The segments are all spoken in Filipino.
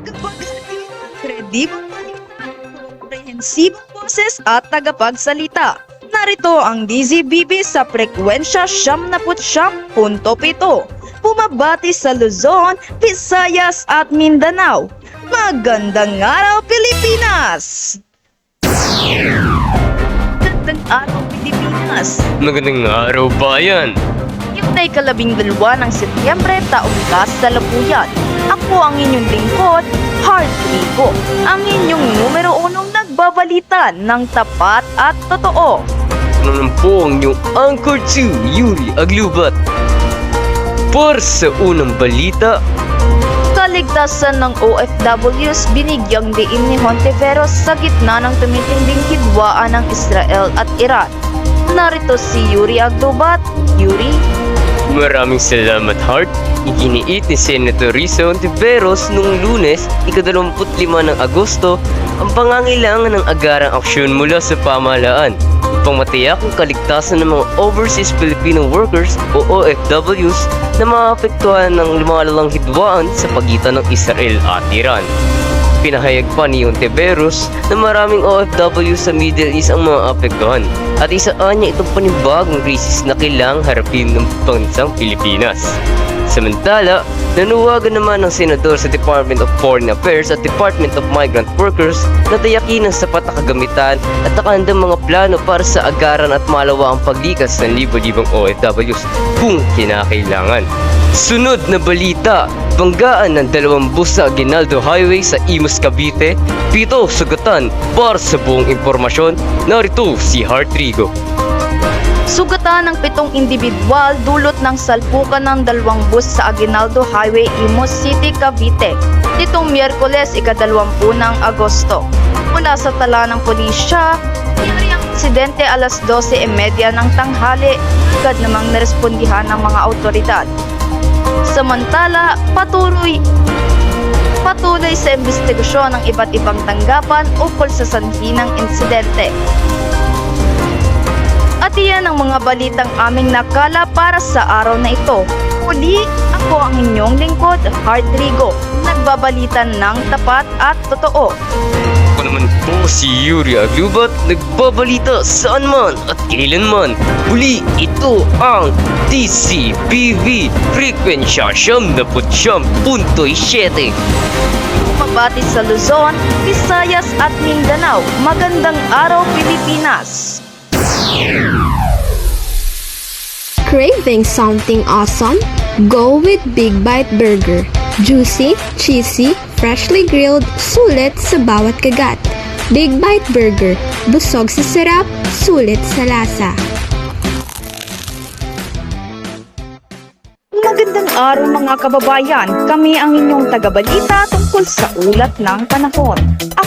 tagapagsalita, kredibong komprehensibong boses at tagapagsalita. Narito ang DZBB sa frekwensya 79.7, bumabati sa Luzon, Visayas at Mindanao. Magandang araw, Pilipinas! Magandang araw, Pilipinas! Magandang araw, bayan! Yung ay 12 ng Setyembre taong kasalukuyan. Ako ang inyong lingkod, Heart Rico, ang inyong numero 1 nagbabalita ng tapat at totoo. Ano naman po ang inyong Anchor 2, Yuri Aglubat. Para sa unang balita, Kaligtasan ng OFWs binigyang diin ni Hontiveros sa gitna ng tumitinding hidwaan ng Israel at Iran. Narito si Yuri Aglubat. Yuri? maraming salamat, Heart. Iginiit ni Senator Risa Hontiveros noong Lunes, ika-25 ng Agosto, ang pangangailangan ng agarang aksyon mula sa pamahalaan upang matiyak ang kaligtasan ng mga Overseas Filipino Workers o OFWs na maapektuhan ng lumalalang hidwaan sa pagitan ng Israel at Iran. Pinahayag pa ni Hontiveros na maraming OFW sa Middle East ang mga apektuhan at isaan niya itong panibagong krisis na kailangang harapin ng bansang Pilipinas. Samantala, nanuwagan naman ng senador sa Department of Foreign Affairs at Department of Migrant Workers na tayakin ang sapat na kagamitan at nakahandang mga plano para sa agaran at malawakang paglikas ng libo-libong OFWs kung kinakailangan. Sunod na balita, banggaan ng 2 bus sa Aguinaldo Highway sa Imus, Cavite, 7 sugatan. Para sa buong impormasyon, narito si Heart Rigo. Sugatan ng 7 individual dulot ng salpukan ng 2 bus sa Aguinaldo Highway, Imus City, Cavite, nitong Miyerkules, ika-20 ng Agosto. Mula sa tala ng pulisya, nangyari ang insidente alas 12:30 ng tanghali, agad namang narespondihan ng mga awtoridad. Samantala, patuloy sa investigasyon ng iba't ibang tanggapan ukol sa sanhi ng insidente. At iyan ang mga balitang aming nakala para sa araw na ito. Muli, ako ang inyong lingkod, Heart Rigo, nagbabalita ng tapat at totoo. Ako naman po si Yuri Aglubat, nagbabalita saan man at kailanman. Muli, ito ang DCBV Frekwensya 79.7. Mabati sa Luzon, Visayas at Mindanao. Magandang araw, Pilipinas! Craving something awesome? Go with Big Bite Burger. Juicy, cheesy, freshly grilled, sulit sa bawat kagat. Big Bite Burger. Busog sa sarap, sulit sa lasa. Magandang araw mga kababayan, kami ang inyong tagabalita tungkol sa ulat ng panahon.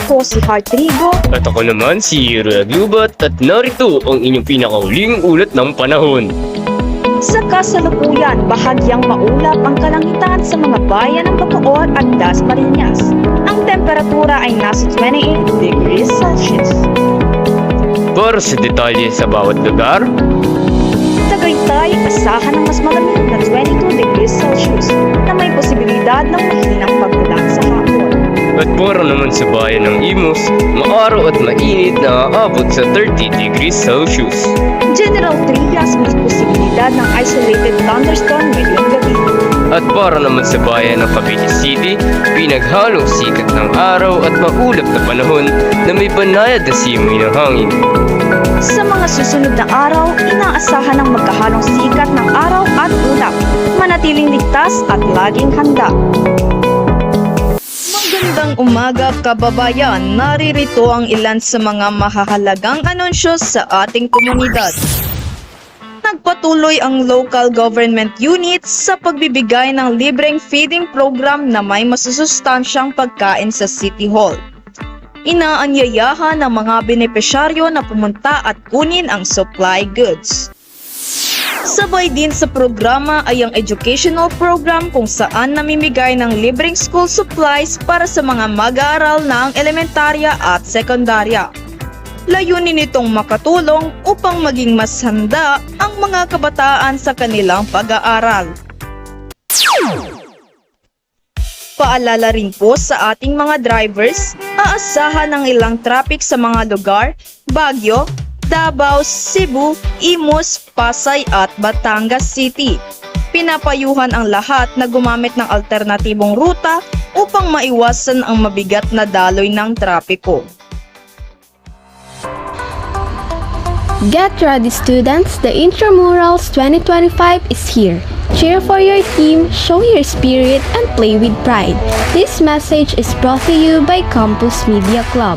Ako si Heart Rigo. At ako naman si Yuri Aglubat at narito ang inyong pinakahuling ulat ng panahon. Sa kasalukuyan, bahagyang maulap ang kalangitan sa mga bayan ng Bacoor at Dasmariñas. Ang temperatura ay nasa 28 degrees Celsius. Para sa detalye sa bawat lugar, Tagaytay, asahan ng mas malamig na 22 degrees Celsius na may posibilidad ng mahinang pagulan sa hapon. at para naman sa bayan ng Imus, maaraw at mainit na aabot sa 30 degrees Celsius. General Trias, may posibilidad ng isolated thunderstorm ngayong gabi. At para naman sa bayan ng Cavite City, pinaghalong sikat ng araw at maulap na panahon na may banayad na simoy ng hangin. Sa mga susunod na araw, inaasahan ang magkahalong sikat ng araw at ulap. Manatiling ligtas at laging handa. Magandang umaga kababayan, naririto ang ilan sa mga mahahalagang anunsyo sa ating komunidad. Nagpatuloy ang local government units sa pagbibigay ng libreng feeding program na may masusustansyang pagkain sa City Hall. Inaanyayahan ng mga benepisyaryo na pumunta at kunin ang supply goods. Sabay din sa programa ay ang educational program kung saan namimigay ng libreng school supplies para sa mga mag-aaral ng elementarya at sekundarya. Layunin nitong makatulong upang maging mas handa ang mga kabataan sa kanilang pag-aaral. Paalala rin po sa ating mga drivers, aasahan ng ilang traffic sa mga lugar, Baguio, Davao, Cebu, Imus, Pasay at Batangas City. Pinapayuhan ang lahat na gumamit ng alternatibong ruta upang maiwasan ang mabigat na daloy ng trapiko. Get ready, students! The Intramurals 2025 is here. Cheer for your team, show your spirit, and play with pride. This message is brought to you by Campus Media Club.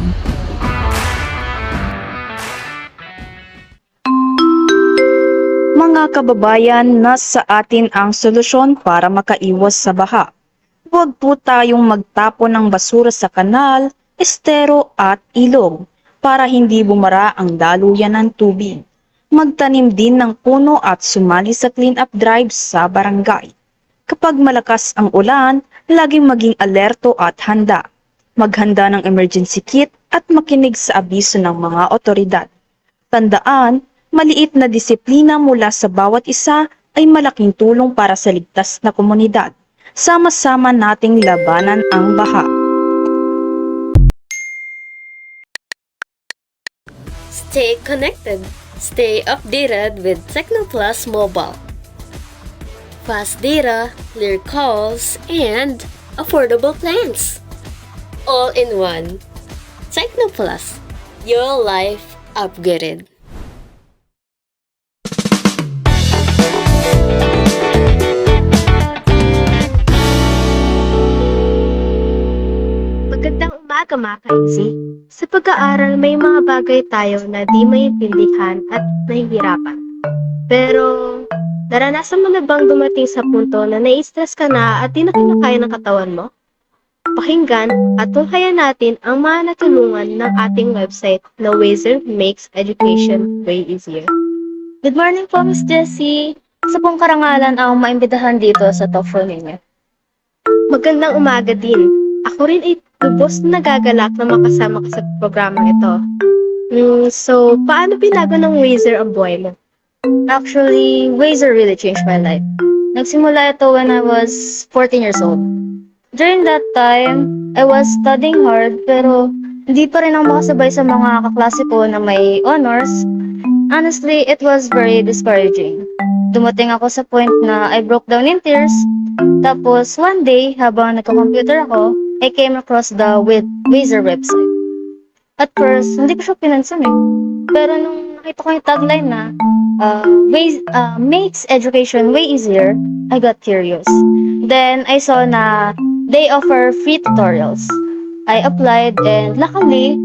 Mga kababayan, nasa atin ang solusyon para makaiwas sa baha. Huwag po tayong magtapon ng basura sa kanal, estero at ilog para hindi bumara ang daluyan ng tubig. Magtanim din ng puno at sumali sa clean-up drive sa barangay. Kapag malakas ang ulan, laging maging alerto at handa. Maghanda ng emergency kit at makinig sa abiso ng mga otoridad. Tandaan, maliit na disiplina mula sa bawat isa ay malaking tulong para sa ligtas na komunidad. Sama-sama nating labanan ang baha. Stay connected. Stay updated with TechnoPlus Mobile. Fast data, clear calls, and affordable plans. All in one. TechnoPlus. Your life upgraded. Magandang umaga mga ka-easy. Sa pag-aaral, may mga bagay tayo na di maintindihan at nahihirapan. Pero, naranasan mo na bang dumating sa punto na nai-stress ka na at di na kinakaya ng katawan mo? Pakinggan at tunghayan natin ang mga natulungan ng ating website na Wazer makes education way easier. Good morning po, Miss Jessie. Sa pong karangalan ang maimbitahan dito sa talk show ninyo. Magandang umaga din. Ako rin ay lubos na nagagalak na makasama ka sa programang ito. So, paano binago ng Wazer ang buhay mo? Actually, Wazer really changed my life. Nagsimula ito when I was 14 years old. During that time, I was studying hard pero hindi pa rin ako makasabay sa mga kaklase ko na may honors. Honestly, it was very discouraging. Dumating ako sa point na I broke down in tears. Tapos, one day, habang nagka-computer ako, I came across the Wazer website. At first, hindi ko siya pinansin eh. Pero nung nakita ko yung tagline na makes education way easier, I got curious. Then, I saw na they offer free tutorials. I applied and luckily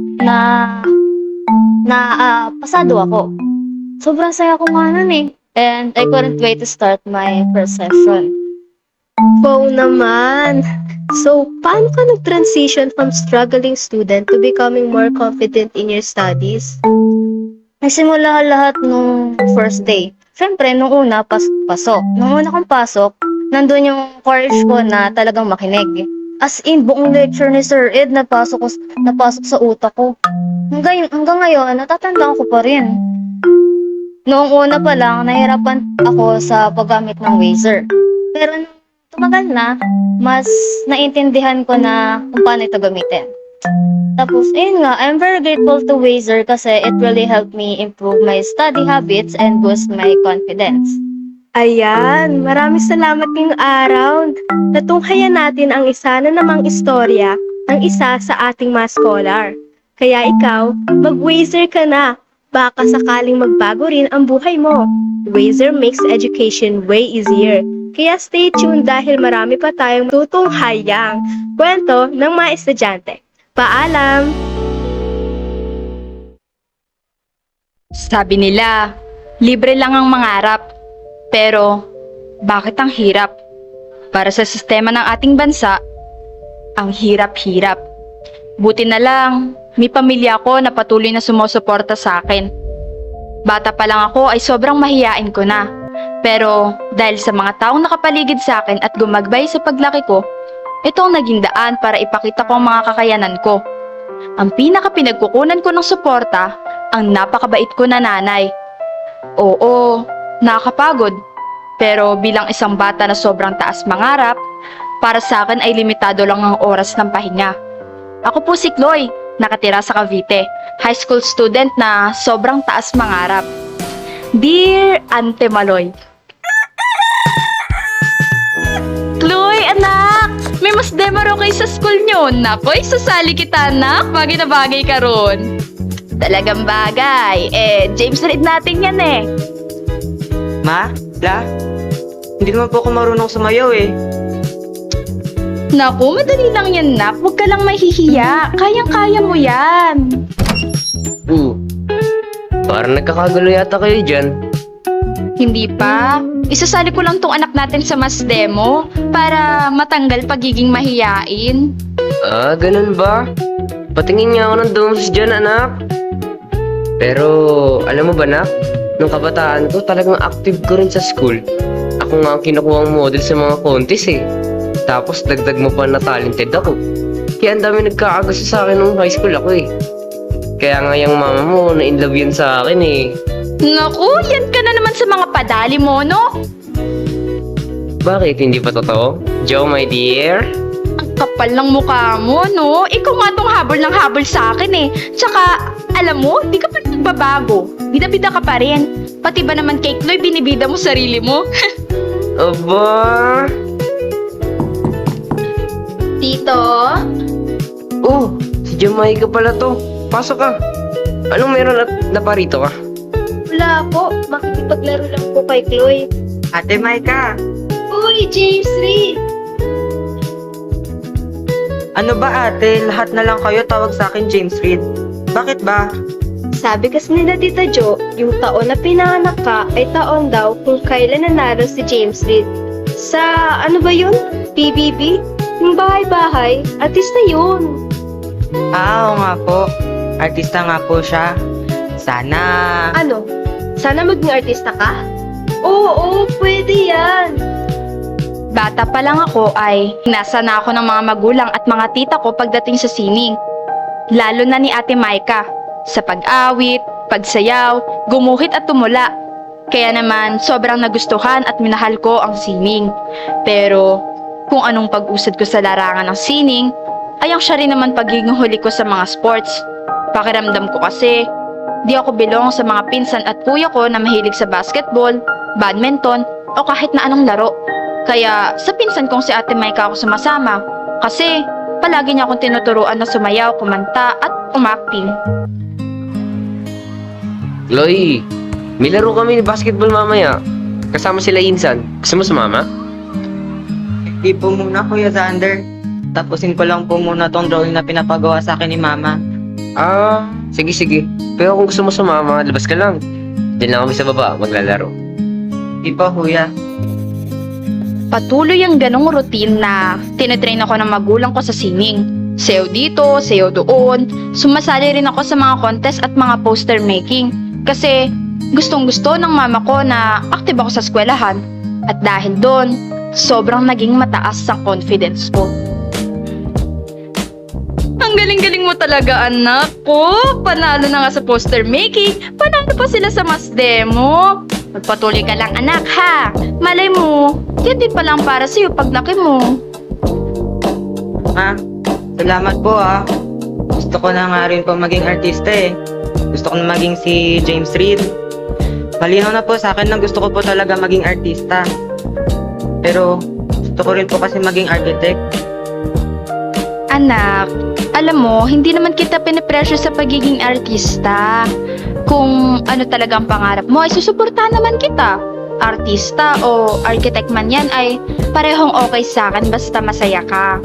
pasado ako. Sobrang saya ko nga nun eh. And I couldn't wait to start my first session. Wow naman! So, paano ka nag-transition from struggling student to becoming more confident in your studies? Nagsimula lahat nung first day. Siyempre, nung una, pasok. Nung una kong pasok, nandun yung courage ko na talagang makinig. As in, buong lecture ni Sir Ed napasok sa utak ko. Hanggang ngayon, natatandaan ko pa rin. Noong una pa lang, nahirapan ako sa paggamit ng Wazer. Pero nung tumagal na, mas naintindihan ko na kung paano ito gamitin. Tapos, ayun nga, I'm very grateful to Wazer kasi it really helped me improve my study habits and boost my confidence. Ayan, maraming salamat ngayong araw. Natunghayan natin ang isa na namang istorya ng isa sa ating mga scholar. Kaya ikaw, mag-Wazer ka na. Baka sakaling magbago rin ang buhay mo. Wazer makes education way easier. Kaya stay tuned dahil marami pa tayong tutunghayang kwento ng mga estudyante. Paalam! Sabi nila, libre lang ang mangarap. Pero, bakit ang hirap? Para sa sistema ng ating bansa, ang hirap-hirap. Buti na lang, may pamilya ko na patuloy na sumusuporta sa akin. Bata pa lang ako ay sobrang mahiyain ko na. Pero, dahil sa mga taong nakapaligid sa akin at gumagbay sa paglaki ko, ito ang naging daan para ipakita ko ang mga kakayanan ko. Ang pinaka-pinagkukunan ko ng suporta, ang napakabait ko na nanay. Oo, nakakapagod. Pero bilang isang bata na sobrang taas mangarap, Para sa akin ay limitado lang ang oras ng pahinga. Ako po si Chloe, nakatira sa Cavite, high school student na sobrang taas mangarap. Dear Ante Maloy, Chloe, anak! May mas demo raw kayo sa school nyo. Nakoy, sasali kita, anak. Bagay na bagay ka ron. Talagang bagay. James Reid natin yan eh. Ma? La? Hindi naman po ako marunong sumayaw eh. Naku, madali lang yan, nak. Huwag ka lang mahihiya. Kayang-kaya mo yan. Parang nagkakagulo yata kayo dyan. Hindi pa. Isasali ko lang tong anak natin sa mas demo para matanggal pagiging mahiyain. Ganun ba? Patingin nga ako ng domes dyan, anak. Pero, alam mo ba, nak? Nung kabataan ko, talagang active ko rin sa school. Ako nga ang kinukuha model sa mga contest eh. Tapos, dagdag mo pa na talented ako. Kaya ang dami nagkakagusto sa akin nung high school ako eh. Kaya nga yung mama mo, na-inlove yun sa akin eh. Naku, yan ka na naman sa mga padali mo, no? Bakit? Hindi pa totoo? Joe, my dear? Ang kapal ng mukha mo, no? Ikaw nga tong habol ng habol sa akin eh. Tsaka, alam mo, di ka pa nagbabago. Bida-bida ka pa rin. Pati ba naman kay Chloe, binibida mo sarili mo? Aba? Tito? Oh, si Jamaica pala to. Pasok ka. Anong meron at naparito ka? Wala po, makikipaglaro lang po kay Chloe. Ate Maika, Uy, James Reid! ano ba ate? Lahat na lang kayo tawag sa akin James Reid. Bakit ba? Sabi kasi nila Tita Jo, yung taon na pinanganak ka ay taon daw kung kailan nanalo si James Reid. Sa ano ba yun? PBB? Yung bahay-bahay, artista yun. Oo nga po. Artista nga po siya. Sana... Ano? Sana maging artista ka? Oo, pwede yan. Bata pa lang ako ay hinasa na ako ng mga magulang at mga tita ko pagdating sa sining. Lalo na ni Ate Maika, sa pag-awit, pagsayaw, gumuhit at tumula. Kaya naman sobrang nagustuhan at minahal ko ang sining. Pero kung anong pag-usad ko sa larangan ng sining, ay ang siya rin naman pagiging huli ko sa mga sports. Pakiramdam ko kasi, di ako belong sa mga pinsan at kuya ko na mahilig sa basketball, badminton, o kahit na anong laro. Kaya sa pinsan kong si Ate Maika ako sumasama kasi palagi niya akong tinuturuan na sumayaw, kumanta at umakting. Chloe, may laro kami ni basketball mamaya. Kasama sila Insan. Gusto mo sumama? Di po muna Kuya Xander. Tapusin ko lang po muna tong drawing na pinapagawa sa akin ni Mama. Sige. Pero kung gusto mo sumama, labas ka lang. Diyan lang kami sa baba, maglalaro. Di po Kuya. Patuloy ang ganong routine na tinetrain ako ng magulang ko sa singing. Sayaw dito, sayaw doon. Sumasali rin ako sa mga contest at mga poster making. Kasi gustong-gusto ng mama ko na active ako sa eskwelahan. At dahil doon, sobrang naging mataas ang confidence ko. Ang galing-galing mo talaga, anak ko. Panalo na nga sa poster making. Panalo pa sila sa mas demo. Magpatuloy ka lang, anak, ha? Malay mo, yan din palang para sa'yo paglaki mo. Ma, salamat po ah. Gusto ko na nga rin po maging artista eh. Gusto ko na maging si James Reid. Malinaw na po sa akin na gusto ko po talaga maging artista. Pero gusto ko rin po kasi maging architect. Anak, alam mo, hindi naman kita pinipressure sa pagiging artista. Kung ano talaga ang pangarap mo, ay susuportahan naman kita. Artista o architect man yan ay parehong okay sa akin basta masaya ka.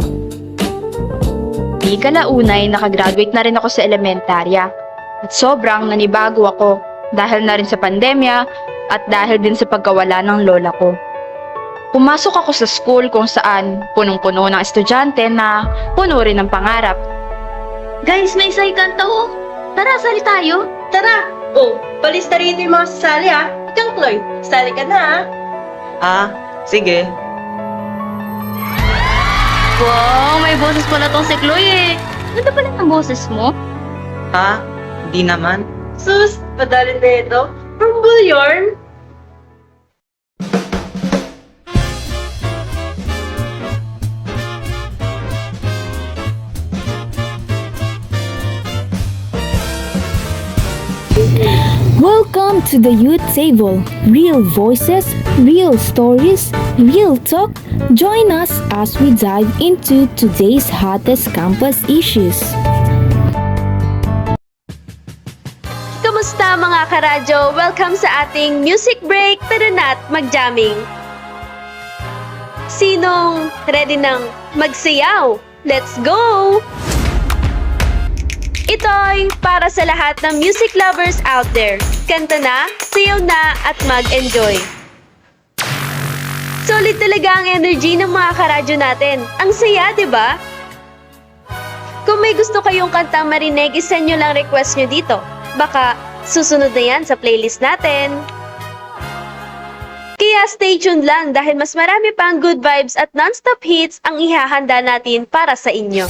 Di kalaunay, nakagraduate na rin ako sa elementarya. At sobrang nanibago ako dahil na rin sa pandemya at dahil din sa pagkawala ng lola ko. Pumasok ako sa school kung saan punong-puno ng estudyante na puno rin ng pangarap. Guys, may isay kanta oh. Tara, sali tayo. Tara! Oh, palista rin yung mga sasali ha. Ikaw, Chloe, sali ka na ha. Sige. Wow, may boses pala tong si Chloe eh. Ganda pala ang boses mo. Ha? Hindi naman. Sus, padali na ito. From Bullyorn. Welcome to the Youth Table. Real voices, real stories, real talk. Join us as we dive into today's hottest campus issues. Kamusta mga karadyo? Welcome sa ating music break. Tara na't mag-jamming. Sinong ready nang magsayaw? Let's go! Ito'y para sa lahat ng music lovers out there. Kanta na, sayaw na, at mag-enjoy. Solid talaga ang energy ng mga karadyo natin. Ang saya, di ba? Kung may gusto kayong kanta marinig, isend nyo lang request nyo dito. Baka susunod na yan sa playlist natin. Kaya stay tuned lang dahil mas marami pang good vibes at non-stop hits ang ihahanda natin para sa inyo.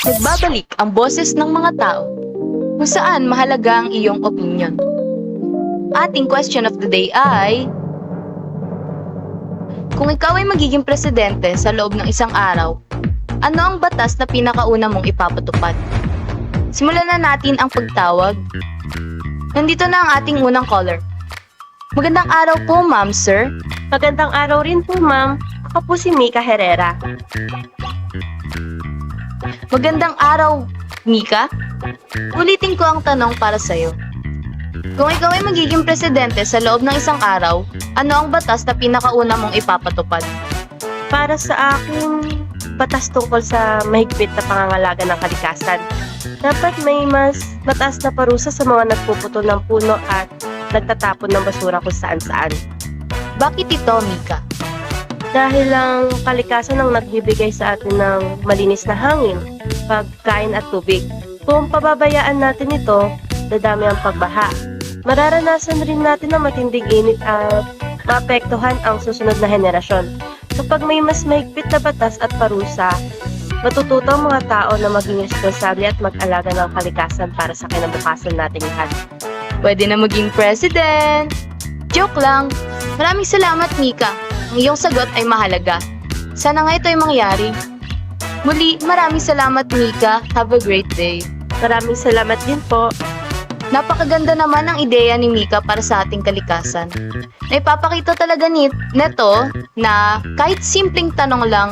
Nagbabalik ang boses ng mga tao kung saan mahalaga ang iyong opinion. Ating question of the day ay, kung ikaw ay magiging presidente sa loob ng isang araw, ano ang batas na pinakauna mong ipapatupad? Simulan na natin ang pagtawag. Nandito na ang ating unang caller. Magandang araw po, ma'am, sir. Magandang araw rin po, ma'am. Ako po si Mika Herrera. Magandang araw, Mika. Ulitin ko ang tanong para sa'yo. Kung ikaw ay magiging presidente sa loob ng isang araw, ano ang batas na pinakauna mong ipapatupad? Para sa akin, batas tungkol sa mahigpit na pangangalaga ng kalikasan. Dapat may mas mataas na parusa sa mga nagpuputol ng puno at nagtatapon ng basura kung saan-saan. Bakit ito, Mika? Dahil ang kalikasan ang nagbibigay sa atin ng malinis na hangin, pagkain at tubig. Kung pababayaan natin ito, dadami ang pagbaha. Mararanasan rin natin ang matinding init at maapektuhan ang susunod na henerasyon. Kapag may mas mahigpit na batas at parusa, matututo ang mga tao na maging responsable at mag-alaga ng kalikasan para sa kinabukasan nating lahat. Pwede na maging president. Joke lang. Maraming salamat, Mika. Ang iyong sagot ay mahalaga. Sana nga ito ay mangyari. Muli, maraming salamat, Mika. Have a great day. Maraming salamat din po. Napakaganda naman ang ideya ni Mika para sa ating kalikasan. Naipapakita talaga neto na kahit simpleng tanong lang,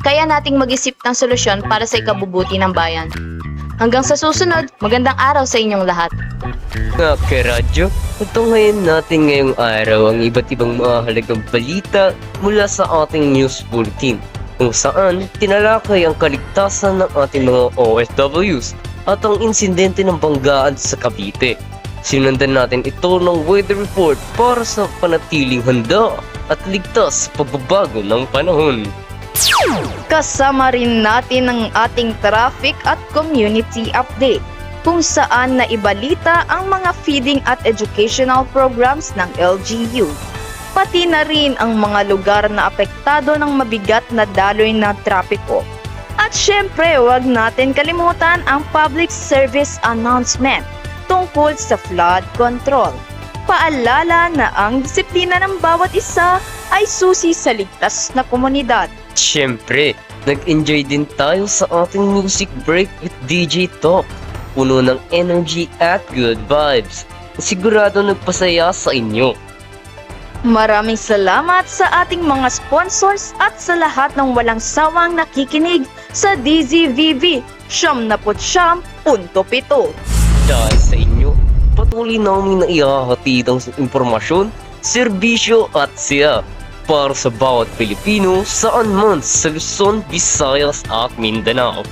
kaya nating mag-isip ng solusyon para sa ikabubuti ng bayan. Hanggang sa susunod, magandang araw sa inyong lahat. Nga karadyo, ngayon natin ngayong araw ang iba't ibang mahalagang balita mula sa ating news bulletin, kung saan tinalakay ang kaligtasan ng ating mga OFWs at ang insidente ng banggaan sa Cavite. Sinundan natin ito ng weather report para sa panatiling handa at ligtas sa pagbabago ng panahon. Kasama rin natin ang ating traffic at community update, kung saan naibalita ang mga feeding at educational programs ng LGU. Pati na rin ang mga lugar na apektado ng mabigat na daloy na trapiko. At syempre, huwag natin kalimutan ang public service announcement tungkol sa flood control. Paalala na ang disiplina ng bawat isa ay susi sa ligtas na komunidad. Siyempre, nag-enjoy din tayo sa ating music break with DJ Talk. Puno ng energy at good vibes. Sigurado nagpasaya sa inyo. Maraming salamat sa ating mga sponsors at sa lahat ng walang sawang nakikinig sa DZVV 79.7. Dahil sa inyo, patuloy namin na ihahatid ang impormasyon, serbisyo at siya para sa bawat Pilipino saan man sa Luzon, Visayas at Mindanao.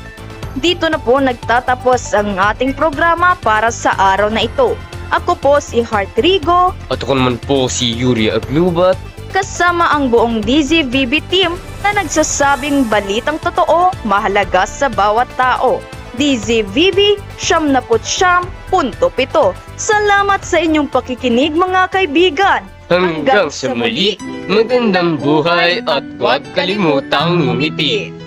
Dito na po nagtatapos ang ating programa para sa araw na ito. Ako po si Heart Rigo, At ako naman po si Yuri Aglubat. kasama ang buong DZVB team na nagsasabing balitang totoo, mahalaga sa bawat tao. DZVB 79.7. Salamat sa inyong pakikinig mga kaibigan. Hanggang sa muli, magandang buhay at huwag kalimutang ngumiti.